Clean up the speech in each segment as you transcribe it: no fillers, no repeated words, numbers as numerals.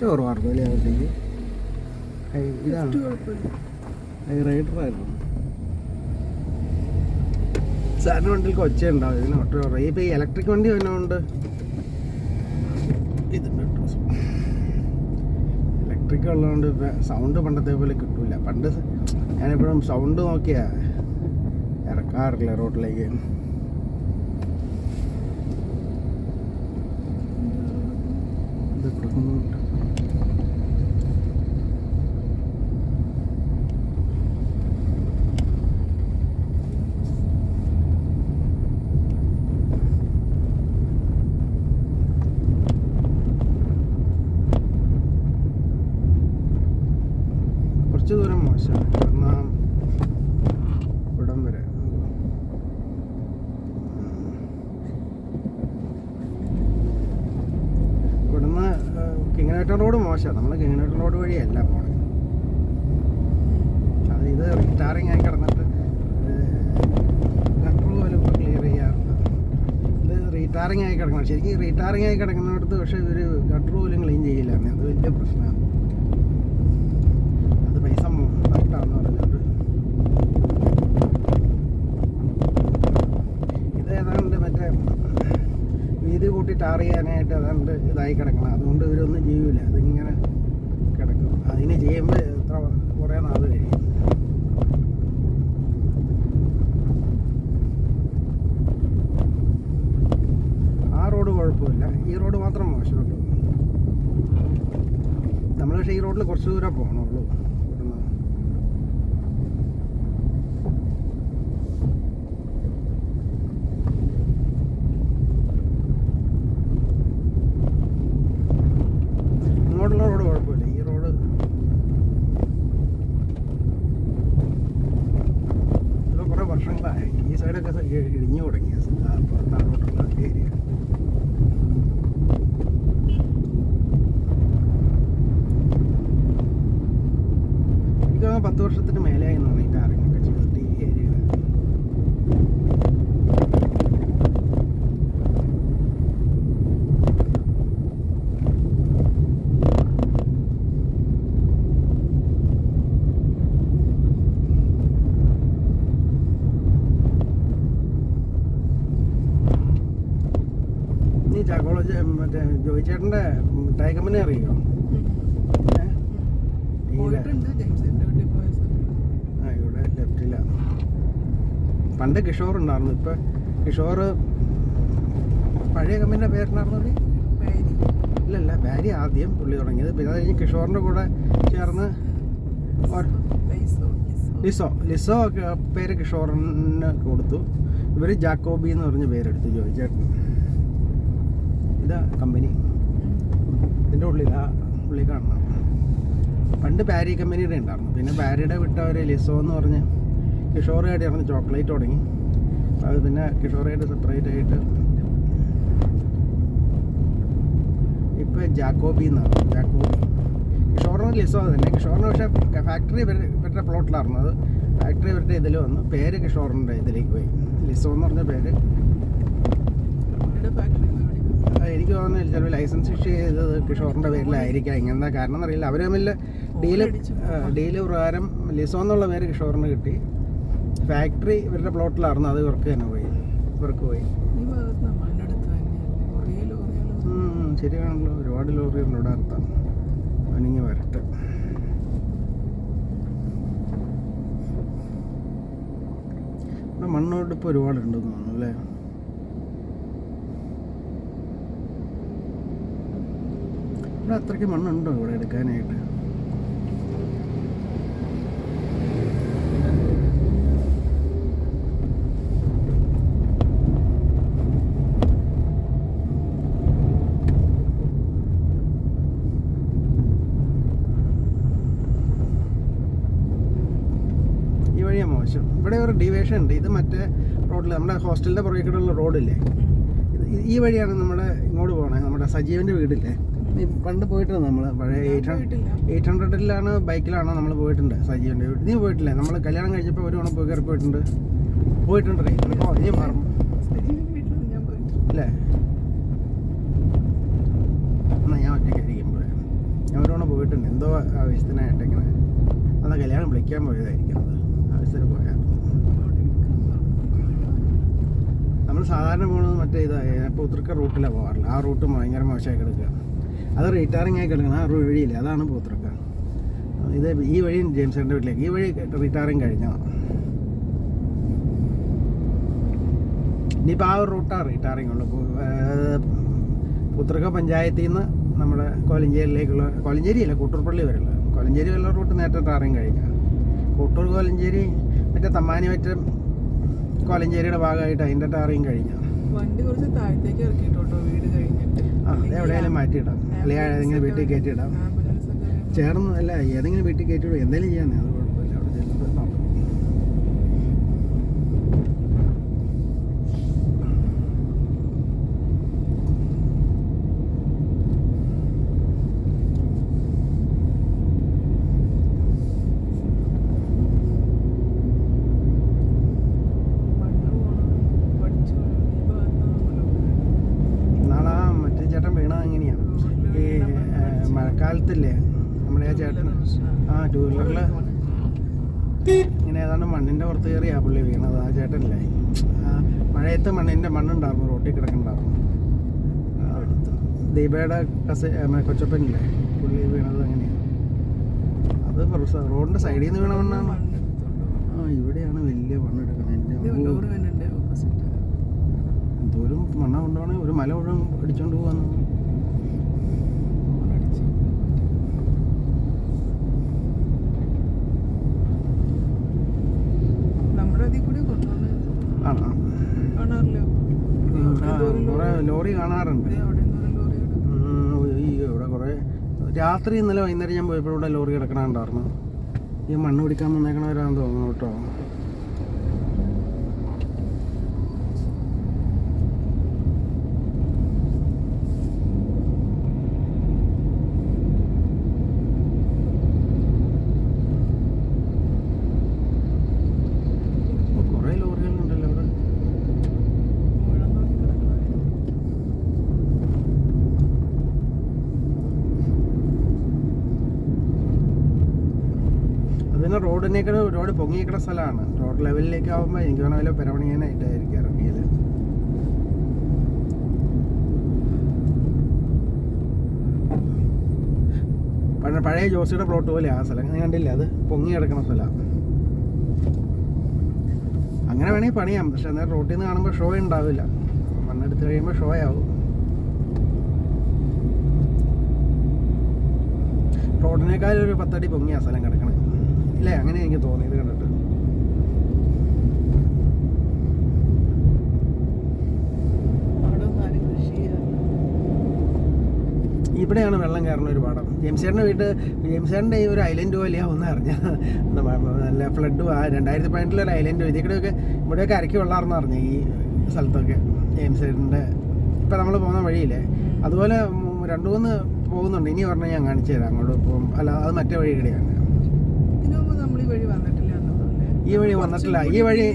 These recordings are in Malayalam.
കുറവായിരുന്നു അല്ലേ അകത്തേക്ക്? ഇതാണ് റൈഡറായിരുന്നു. സാറിന് വണ്ടിയിൽ ഒച്ച ഉണ്ടാവും, ഇതിന് ഓട്ടോ പറയും. ഇപ്പോൾ ഈ ഇലക്ട്രിക് വണ്ടി വന്നതുകൊണ്ട് ഇതുണ്ട് കേട്ടോ. ഇലക്ട്രിക് ഉള്ളതുകൊണ്ട് സൗണ്ട് പണ്ടത്തെ പോലെ കിട്ടില്ല. പണ്ട് ഞാനെപ്പോഴും സൗണ്ട് നോക്കിയാ ഇറക്കാറില്ല റോഡിലേക്ക്. ഇത് കൊടുക്കുന്നുണ്ട്. കുറച്ച് ദൂരം മോശമാണ്, കാരണം ഇവിടം വരെ ഇവിടുന്ന് കിങ്ങനേറ്റം റോഡ് മോശമാണ്. നമ്മൾ കിങ്ങനേറ്റം റോഡ് വഴിയല്ല പോണത്. അത് ഇത് റീടാറിങ് ആയി കിടന്നിട്ട് ഗട്ടർ പോലും ഇപ്പോൾ ക്ലിയർ ചെയ്യാറുണ്ട്. ഇത് റീടാറിങ് ആയി കിടക്കണം. ശരിക്കും റീടാറിങ് ആയി കിടക്കുന്നിടത്ത് പക്ഷേ ഇവർ ഗട്ടർ പോലും ക്ലീൻ ചെയ്യില്ല. അത് വലിയ പ്രശ്നമാണ്. അത് പൈസ നഷ്ടമാണെന്ന് പറഞ്ഞിട്ട് ഇത് ഏതാണ്ട് മറ്റേ വീതി കൂട്ടി ടാർ ചെയ്യാനായിട്ട് ഏതാണ്ട് ഇതായി കിടക്കണം. അതുകൊണ്ട് ഇവരൊന്നും ചെയ്യൂല. അതിങ്ങനെ കിടക്കും. അതിന് ചെയ്യുമ്പോൾ എത്ര കുറേ നാൾ കഴിയും. ആ റോഡ് കുഴപ്പമില്ല, ഈ റോഡ് മാത്രം മോശമുള്ളൂ. നമ്മൾ പക്ഷേ ഈ റോഡിൽ കുറച്ച് ദൂരം പോകണുള്ളൂ. ഇങ്ങോട്ടുള്ള റോഡ് കുഴപ്പമില്ല. ഈ റോഡ് ഇപ്പോൾ കുറേ വർഷങ്ങളായി ഈ സൈഡൊക്കെ ഇടിഞ്ഞു തുടങ്ങിയ താഴോട്ടുള്ള ഏരിയ. എനിക്ക് 10 വർഷത്തിന് മേലെയായി തോന്നി ടാറിങ്ങൊക്കെ ചെയ്തിട്ട് ഈ ഏരിയയിൽ. നീ ചാക്കോളജ് മറ്റേ ജോയിച്ചേട്ടൻ്റെ മിഠായി കമ്പനി അറിയോ? ഇവിടെ ലെഫ്റ്റില്ല. പണ്ട് കിഷോർ ഉണ്ടായിരുന്നു. ഇപ്പം കിഷോർ പഴയ കമ്പനിയുടെ പേരുണ്ടായിരുന്നു. ഇല്ലല്ല, ബാരി ആദ്യം പുള്ളി തുടങ്ങിയത്. പിന്നെ അത് കഴിഞ്ഞ് കിഷോറിൻ്റെ കൂടെ ചേർന്ന് ലിസോ പേര് കിഷോറിന് കൊടുത്തു. ഇവർ ജാക്കോബി എന്ന് പറഞ്ഞ് പേരെടുത്തു ജോയിച്ചേട്ടൻ. ഇതാ കമ്പനി, ഇതിൻ്റെ ഉള്ളിൽ കാണണം. പണ്ട് ബാരി കമ്പനിയുടെ ഉണ്ടായിരുന്നു. പിന്നെ ബാരിയുടെ വിട്ടവർ ലിസോ എന്ന് പറഞ്ഞ് കിഷോറായിട്ട് ഇറങ്ങി ചോക്ലേറ്റ് തുടങ്ങി. അത് പിന്നെ കിഷോറായിട്ട് സെപ്പറേറ്റ് ആയിട്ട് ഇപ്പോൾ ജാക്കോബി എന്നാണ്. ജാക്കോബി കിഷോറിന് ലിസോ തന്നെ. കിഷോറിന് പക്ഷേ ഫാക്ടറി ഇവരുടെ പ്ലോട്ടിലായിരുന്നു. അത് ഫാക്ടറി ഇവരുടെ ഇതിൽ വന്നു. പേര് കിഷോറിൻ്റെ ഇതിലേക്ക് പോയി. ലിസോ എന്ന് പറഞ്ഞ പേര്. എനിക്ക് തോന്നുന്നില്ല, ചിലപ്പോൾ ലൈസൻസ് ഇഷ്യൂ ചെയ്തത് കിഷോറിൻ്റെ പേരിലായിരിക്കാം. ഇങ്ങനെന്താ കാരണം എന്നറിയില്ല. അവർ തമ്മിൽ ഡീല് പ്രകാരം ലിസോ എന്നുള്ള പേര് കിഷോറിന് കിട്ടി. ഫാക്ടറി ഇവരുടെ പ്ലോട്ടിലായിരുന്നു. അത് ഇവർക്ക് പോയി. ശരിയാണല്ലോ, ഒരുപാട് ലോറികളുടെ ഇവിടെ അർത്ഥം. അനിങ്ങി വരട്ടെ. ഇവിടെ മണ്ണോടിപ്പോൾ ഒരുപാടുണ്ടെന്ന് തോന്നുന്നു അല്ലേ? ഇവിടെ അത്രയ്ക്ക് മണ്ണുണ്ടോ ഇവിടെ എടുക്കാനായിട്ട്? ഈ വഴിയാണ് മോശം. ഇവിടെ ഒരു ഡിവിഷൻ ഉണ്ട്. ഇത് മറ്റേ റോഡിൽ നമ്മുടെ ഹോസ്റ്റലിൻ്റെ പുറകിലുള്ള റോഡില്ലേ, ഈ വഴിയാണ് നമ്മുടെ ഇങ്ങോട്ട് പോകണേ. നമ്മുടെ സജീവൻ്റെ വീടില്ലേ, പണ്ട് പോയിട്ടുണ്ട് നമ്മൾ. പഴയ 800-ലാണ് ബൈക്കിലാണ് നമ്മൾ പോയിട്ടുണ്ട് സജീവൻ്റെ വീട്. നീ പോയിട്ടില്ലേ? നമ്മൾ കല്യാണം കഴിച്ചപ്പോൾ ഒരു തവണ പോയി കയറി പോയിട്ടുണ്ടേ. നീ മറന്നു അല്ലേ? എന്നാൽ ഞാൻ ഒറ്റയ്ക്കായിരിക്കും പോയത്. എന്തോ ആവശ്യത്തിനായിട്ട് ഇങ്ങനെ അന്ന് കല്യാണം വിളിക്കാൻ പോയതായിരിക്കും, അത് ആവശ്യത്തിന് പോയാൽ. നമ്മൾ സാധാരണ പോകുന്നത് മറ്റേ പൂത്തൃക്ക റൂട്ടിലാണ് പോകാറില്ല. ആ റൂട്ട് ഭയങ്കര മോശമായി കിടക്കുക. അത് റീടാറിങ് ആയി കിടക്കണം. ആ വഴിയില്ല, അതാണ് പൂത്തൃക്ക. ഇത് ഈ വഴി ജെയിംസേട്ടൻ്റെ വീട്ടിലേക്ക്, ഈ വഴി റീടാറിങ് കഴിഞ്ഞതാണ്. ഇനിയിപ്പോൾ ആ ഒരു റൂട്ടാണ് റീടാറിങ് ഉള്ളു. പൂത്തൃക്ക പഞ്ചായത്തിൽ നിന്ന് നമ്മുടെ കോലഞ്ചേരിയിലേക്കുള്ള, കോലഞ്ചേരിയല്ല കൂട്ടൂർപ്പള്ളി വരെയുള്ള, കോലഞ്ചേരി വരെയുള്ള റൂട്ട് നേരത്തെ ടാറിങ് കഴിഞ്ഞാൽ. കൂട്ടൂർ കോലഞ്ചേരി മറ്റേ തമ്മാനി മറ്റം കോലഞ്ചേരിയുടെ ഭാഗമായിട്ട് അതിൻ്റെ ടാറിങ് കഴിഞ്ഞ വണ്ടി കുറച്ച് താഴത്തേക്ക് ഇറക്കിയിട്ടോ വീട് കഴിഞ്ഞിട്ട്. എവിടെയായാലും മാറ്റിയിടാം, അല്ലെങ്കിൽ ഏതെങ്കിലും വീട്ടിൽ കയറ്റിയിടാം. ചേർന്ന് അല്ല, ഏതെങ്കിലും വീട്ടിൽ കയറ്റിയിടും, എന്തെങ്കിലും ചെയ്യാൻ അത് കുഴപ്പമില്ല. അവിടെ ചെല്ലുമ്പോൾ നോക്കാം. മഴക്കാലത്തില്ലേ നമ്മുടെ ആ ചേട്ടൻ ടൂ വീലറിൽ ഇങ്ങനെ ഏതാണ്ട് മണ്ണിൻ്റെ പുറത്ത് കയറിയാ പുള്ളി വീണത്. ആ ചേട്ടനല്ലേ, മഴയത്ത് മണ്ണുണ്ടായിരുന്നു, റോട്ടിൽ കിടക്കുന്നുണ്ടായിരുന്നു. ദീപയുടെ കൊച്ചപ്പനില്ലേ, പുള്ളി വീണത് അങ്ങനെയാണ്. അത് റോഡിൻ്റെ സൈഡിൽ നിന്ന് വീണ മണ്ണാണ്. ഇവിടെയാണ് വലിയ മണ്ണെടുക്കുന്നത്. എന്തോരം മണ്ണ കൊണ്ടുപോകണേ, ഒരു മല മുഴുവൻ അടിച്ചോണ്ട് പോകാന്ന്. ലോറി കാണാറുണ്ട്. ഇവിടെ കുറേ രാത്രി ഇന്നലെ വൈകുന്നേരം ഞാൻ പോയപ്പോൾ ഇവിടെ ലോറി കിടക്കണുണ്ടായിരുന്നു. ഈ മണ്ണ് പിടിക്കാൻ വന്നേക്കണവരാന്ന് തോന്നുന്നു കേട്ടോ. പിന്നെ റോഡിനേക്കാൾ ഒരുപാട് പൊങ്ങിയിരിക്കുന്ന സ്ഥലമാണ്. റോഡ് ലെവലിലേക്ക് ആകുമ്പോൾ എനിക്ക് വേണം വല്ല പെരവണിയാനായിട്ടായിരിക്കും ഇറങ്ങിയത്. പഴയ ജോസിയുടെ പ്ലോട്ട് പോലെ ആ സ്ഥലം ഞാൻ കണ്ടില്ല, അത് പൊങ്ങി കിടക്കുന്ന സ്ഥലമാണ്. അങ്ങനെ വേണമെങ്കിൽ പണിയാം, പക്ഷെ അന്നേരം റോട്ടിൽ നിന്ന് കാണുമ്പോൾ ഷോ ഉണ്ടാവില്ല. മണ്ണെടുത്ത് കഴിയുമ്പോൾ ഷോ ആവും. റോഡിനേക്കാളും ഒരു 10 അടി പൊങ്ങിയ സ്ഥലം കിടക്കണം ഇല്ലേ, അങ്ങനെ എനിക്ക് തോന്നിയത് കണ്ടിട്ട്. ഇവിടെയാണ് വെള്ളം കയറുന്ന ഒരു പാടം. ജെയിംസേട്ടൻ്റെ ഈ ഒരു ഐലൻഡ് പോലെയാണ് ഒന്ന് അറിഞ്ഞ നല്ല ഫ്ലഡ്. 2018 ഒരു ഐലൻഡ് ഇതിക്കൂടെയൊക്കെ ഇവിടെയൊക്കെ അരക്കി വെള്ളമാർന്ന് അറിഞ്ഞു ഈ സ്ഥലത്തൊക്കെ. ജെയിംസേട്ടൻ്റെ ഇപ്പം നമ്മൾ പോകുന്ന വഴിയില്ലേ, അതുപോലെ 2-3 പോകുന്നുണ്ട്. ഇനി പറഞ്ഞാൽ ഞാൻ കാണിച്ചു തരാം അങ്ങോട്ട് പോകും. അല്ല, അത് മറ്റേ വഴി കൂടെയാണ്. ഈ വഴി വന്നിട്ടില്ല. ഈ വഴി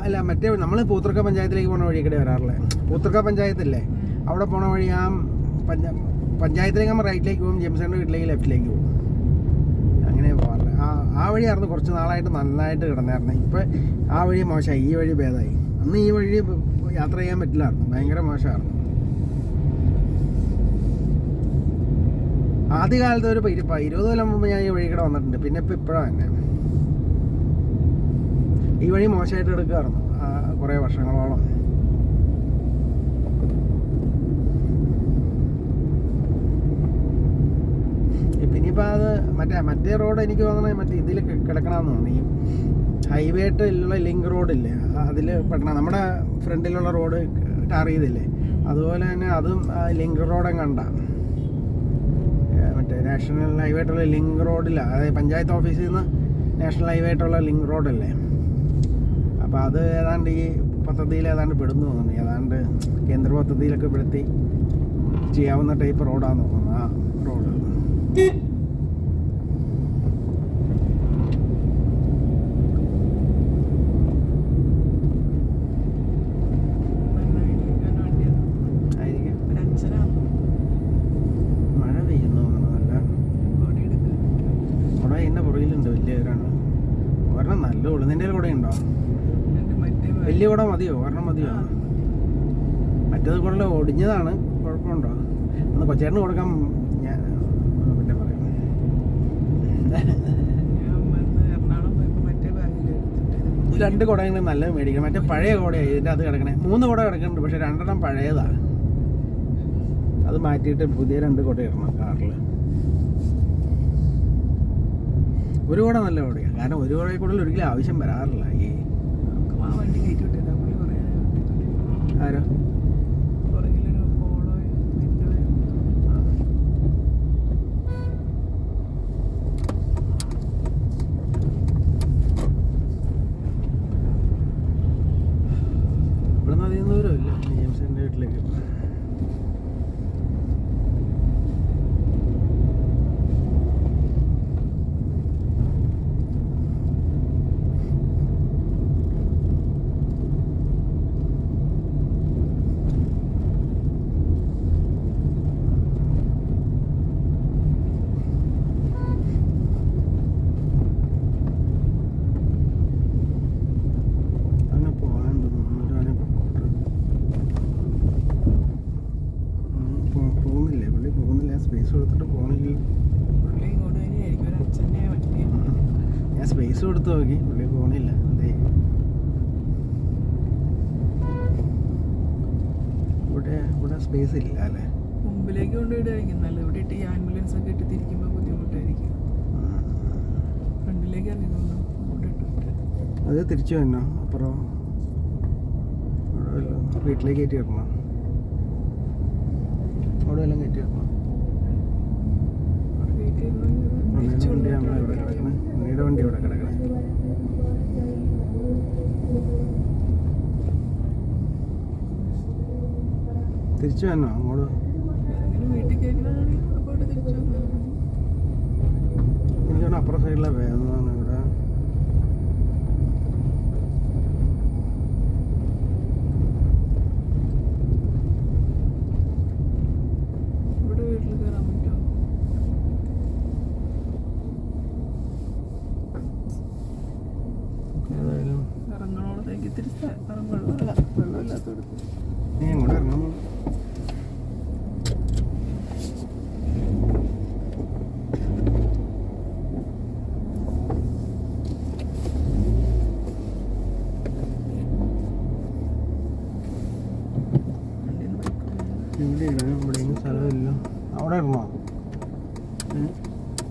അല്ല, മറ്റേ നമ്മൾ പൂത്തൃക്ക പഞ്ചായത്തിലേക്ക് പോണ വഴി കൂടെ വരാറില്ലേ. പൂത്തൃക്ക പഞ്ചായത്തില്ലേ, അവിടെ പോണ വഴി ആ പഞ്ചായത്തിലേക്ക് നമ്മൾ റൈറ്റിലേക്ക് പോകും, ജെയിംസേട്ടൻ്റെ വീട്ടിലേക്ക് ലെഫ്റ്റിലേക്ക് പോകും. അങ്ങനെ പോകാറില്ല. ആ വഴിയായിരുന്നു കുറച്ച് നാളായിട്ട് നന്നായിട്ട് കിടന്നായിരുന്നു. ഇപ്പം ആ വഴി മോശമായി, ഈ വഴി ഭേദമായി. അന്ന് ഈ വഴി യാത്ര ചെയ്യാൻ പറ്റില്ലായിരുന്നു, ഭയങ്കര മോശമായിരുന്നു. ആദ്യകാലത്ത് ഒരു 20 കൊല്ലം മുമ്പ് ഞാൻ ഈ വഴി കൂടെ വന്നിട്ടുണ്ട്. പിന്നെ ഇപ്പം ഇപ്പോഴാണ് തന്നെ ഈ വഴി മോശമായിട്ട് എടുക്കാറുണ്ട് കുറേ വർഷങ്ങളോളം. പിന്നിപ്പോൾ അത് മറ്റേ റോഡ് എനിക്ക് തോന്നണത് മറ്റേ ഇതിൽ കിടക്കണമെന്ന് തോന്നി. ഹൈവേട്ടുള്ള ലിങ്ക് റോഡില്ലേ, അതിൽ പെട്ടണം. നമ്മുടെ ഫ്രണ്ടിലുള്ള റോഡ് ടാർ ചെയ്തില്ലേ, അതുപോലെ തന്നെ അതും ലിങ്ക് റോഡും കണ്ട മറ്റേ നാഷണൽ ഹൈവേട്ടുള്ള ലിങ്ക് റോഡില്ല, അതായത് പഞ്ചായത്ത് ഓഫീസിൽ നിന്ന് നാഷണൽ ഹൈവേട്ടുള്ള ലിങ്ക് റോഡല്ലേ. അപ്പോൾ അത് ഏതാണ്ട് ഈ പദ്ധതിയിൽ ഏതാണ്ട് പെടുന്നു തോന്നുന്നു. ഏതാണ്ട് കേന്ദ്ര പദ്ധതിയിലൊക്കെ പെടുത്തി ചെയ്യാവുന്ന ടൈപ്പ് റോഡാന്ന് തോന്നുന്നു ആ റോഡ്. മഴ പെയ്യുന്നു തോന്നുന്നു. നല്ല അടിപൊളി. നിൻ്റെ കയ്യിൽ കൂടെ ഉണ്ടോ? എൻ്റെ മറ്റേ ബാഗ്. വലിയ കൂടെ മതിയോ? ഒരെണ്ണം മതിയോ? മറ്റേത് കൂടുതൽ ഒടിഞ്ഞതാണ്. കുഴപ്പമുണ്ടോ? ഒന്ന് കൊച്ചേട്ടന് കൊടുക്കാൻ ഞാൻ പിന്നെ പറയാം. ഞാൻ വന്ന് എറണാകുളം പോയപ്പോൾ മറ്റേ ബാഗിൽ എടുത്തിട്ട് 2 കുടയെങ്കിലും നല്ലത് മേടിക്കണം. മറ്റേ പഴയ കുടയാണ് ഇതിൻ്റെ അത് കിടക്കണേ. 3 കുട കിടക്കുന്നുണ്ട്, പക്ഷെ 2 പഴയതാണ്. അത് മാറ്റിയിട്ട് പുതിയ 2 കുട ഇടണം കാറിൽ. ഒരു കുട നല്ല കുടയാണ്, കാരണം ഒരു കുടയിൽ കൂടുതൽ ഒരിക്കലും ആവശ്യം വരാറില്ല. ഈ ആ വണ്ടി കയറ്റി വിട്ടില്ല. പുള്ളി കുറേ ആരോ പുറകിലൊരു ഫോളോയോ വിൻഡോയോ. ഇവിടെ നിന്ന് അധികം ദൂരമില്ല ജെയിംസിൻ്റെ വീട്ടിലേക്ക്. സ്പേസ് കൊടുത്തിട്ട് പോകണമെങ്കിൽ പുള്ളി ഇങ്ങോട്ട് തന്നെയായിരിക്കും. ഒരു അച്ഛൻ്റെ വണ്ടി. ഞാൻ സ്പേസ് കൊടുത്ത് നോക്കി, പുള്ളി പോകണില്ല. അതെ, ഇവിടെ സ്പേസ് ഇല്ല അല്ലേ? മുമ്പിലേക്ക് കൊണ്ടുപോയിട്ടായിരിക്കും നല്ലത്. ഇവിടെ ഇട്ട് ഈ ആംബുലൻസ് ഒക്കെ ഇട്ട് തിരിക്കുമ്പോൾ ബുദ്ധിമുട്ടായിരിക്കും. ഫ്രണ്ടിലേക്ക് ഇറങ്ങിക്കൊണ്ടു അങ്ങോട്ട് ഇട്ടിട്ട് അത് തിരിച്ചു വരണോ? അപ്പുറം വീട്ടിലേക്ക് കയറ്റി വെക്കണം. അവിടെ എല്ലാം കയറ്റി വെക്കണം. അവിടെ കയറ്റി ഉണ്ണിയുടെ വണ്ടി നമ്മളെ ഇവിടെ കിടക്കണേ. ഉണ്ണിയുടെ വണ്ടി ഇവിടെ കിടക്കണേ. തിരിച്ചു വരണോ അങ്ങോട്ട്? ഏതെങ്കിലും വീട്ടിൽ കയറ്റിനാണെങ്കിൽ അപ്പോൾ അവിടെ തിരിച്ചു വന്നാൽ മതി. എനിക്കാണ് അപ്പുറം സൈഡിലെ വേദന ഇവിടെ. ഇവിടെ വീട്ടിൽ കയറാൻ പറ്റുമോ? ഏതായാലും ഇറങ്ങണോടത്തേക്ക് ഇത്തിരി വെള്ളമില്ലാത്തടുത്ത് നീ എങ്ങോട്ട് ഇറങ്ങണം? ഇവിടെ ഇടാൻ ഇവിടെയെങ്കിലും സ്ഥലമില്ല. അവിടെ ഇടണോ?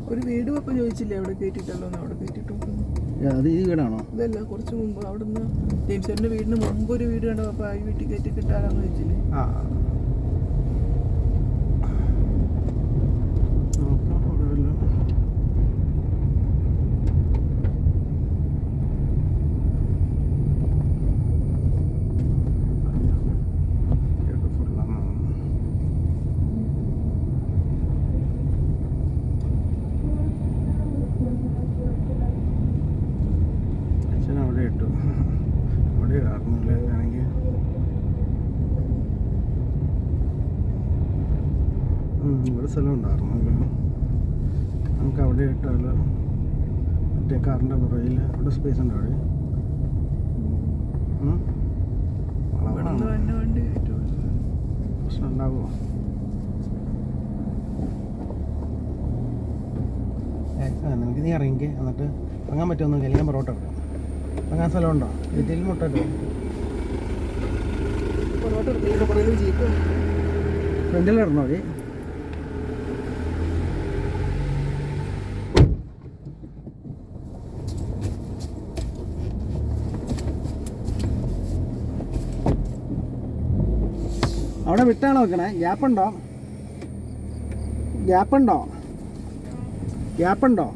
ഒരു വീട് അപ്പം ചോദിച്ചില്ലേ അവിടെ കയറ്റിട്ടല്ലോ? അവിടെ കയറ്റിട്ട് നോക്കുന്നു. അത് ഈ വീടാണോ? ഇതല്ല, കുറച്ച് മുമ്പ് അവിടുന്ന് ജെയിംസേട്ടൻ്റെ വീടിന് മുമ്പ് ഒരു വീട് കണ്ടോ? അപ്പോൾ ആ വീട്ടിൽ കയറ്റി കിട്ടാറാന്ന് ചോദിച്ചില്ലേ? ആ നോക്കാം. അവിടെ വല്ല അച്ഛൻ അവിടെ ഇട്ടു. അവിടെ ഇടാറുന്നില്ല. വേണമെങ്കിൽ ഇവിടെ സ്ഥലം ഉണ്ടായിരുന്നല്ലോ. നമുക്ക് അവിടെ ഇട്ടാലോ? മറ്റേ കാറിൻ്റെ പുറകിൽ അവിടെ സ്പേസ് ഉണ്ടോ? അവിടെ ഇവിടുന്ന് തന്നെ വണ്ടി കയറ്റുള്ളൂ. പ്രശ്നം ഉണ്ടാകുമോ? നിനക്ക് നീ ഇറങ്ങിക്കേ, എന്നിട്ട് ഇറങ്ങാൻ പറ്റുമോ? അല്ലെങ്കിൽ ഞാൻ പൊറോട്ട എടുക്കാം. ഇറങ്ങാൻ സ്ഥലമുണ്ടോ? ഡീറ്റെയിൽ മുട്ടല്ലോ. പൊറോട്ട എടുത്ത് പറയുന്നത് ജീപ്പ് ഫ്രണ്ടിൽ ഇടണോ? മതി. അവിടെ വിട്ടാണോ വെക്കണേ? ഗ്യാപ്പുണ്ടോ? ഗ്യാപ്പുണ്ടോ? ഗ്യാപ്പുണ്ടോ?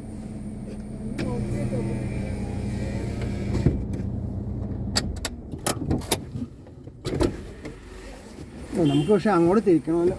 നമുക്ക് പക്ഷെ അങ്ങോട്ട് തിരിക്കണമല്ലോ.